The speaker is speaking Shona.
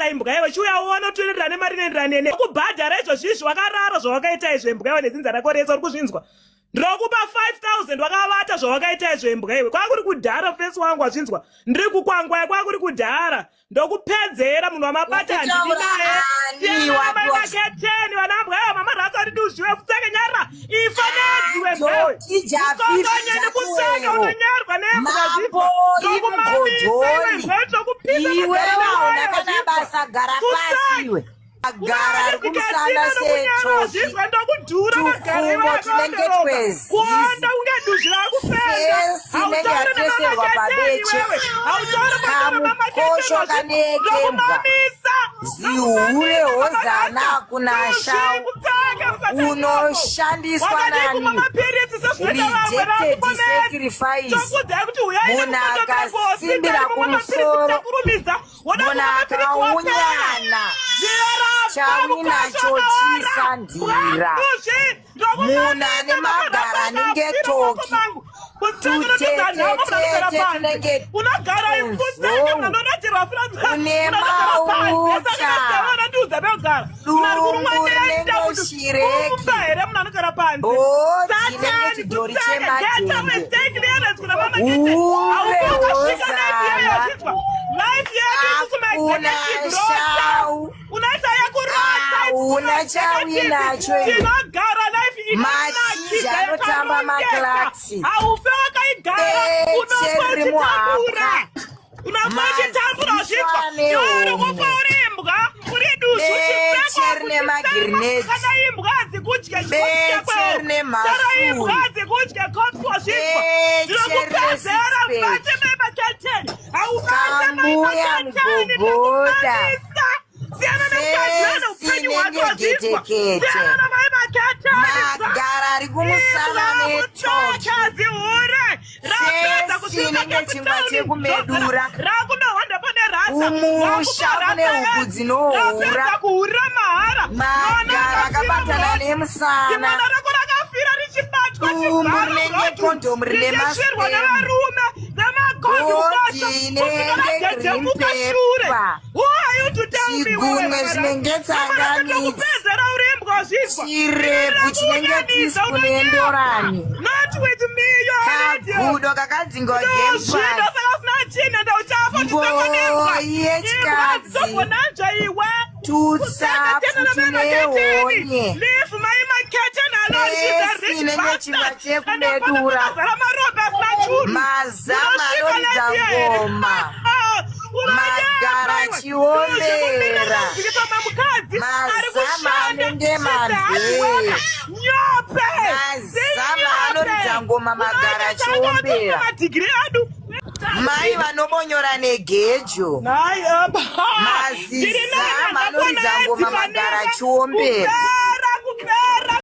basa imbwa iwe chiuya uona utoenderana nemari nenderane kubhadhara izvo zvisvi wakarara zvawakaita izvo imbwa iwe nedzinza rako rese uri kuzvinzwa ndinokupa 5,000 wakavata zvawakaita izvo imbwa iwe kwakuri kudhara fesi wangu wazvinzwa ndiri kukwangwaya kwakuri kudhara ndokupedzera munhu wamabata handidinaye siyanamai maketeni vanambwa iwe mama rasa ari duzviwe futsake nyara ifanedziwe mbewe ukongonyeni kusaka unonyarwa nembwa zvibva ndokumamisa iwe waona basa gara pasi iwe agara ari kumusana sechoki tukumbo tinenge twezi kuonda ungeduzhira fensi inenge yateserwa pabeche kamukosho kanekembwa zihure hozana kunashau unoshandiswa nani rejected sacrifice munhu akasimbira kumusoro munhu akaunyana chawinacho chisandira munhu ane magara anenge toki tutetetete tunenge une mauta dumbu rinenge shireki bhodhi inenge chidhori chemadhende ure hozana akuna shau hauna chawinacho machizha anotamba maklaksi echeri muhapwa becheri nemagirineti becheri nemhasuru becheri nesipeki kambuya mugogoda fesi inenge getekete magara ari kumusana netoki fesi inenge chingwa chekumedura umusha kune huku dzinohura magara akabatana nemusana dumbu rinenge kondomu rine masemu bhodhi inenge green paper chigunwe chinenge tsanganidzi chirebvu chinenge teaspoon endorani kagudo kakadzingwa gempa mboyi yechikadzi tutsafu tunehonye fesi inenge chingwa chekumedura mazama anoridza ngoma magara chiombera mazama anenge manzee mazama anoridza ngoma magara chiombera mai vanobonyora negejo mazizama anoridza ngoma magara chiombera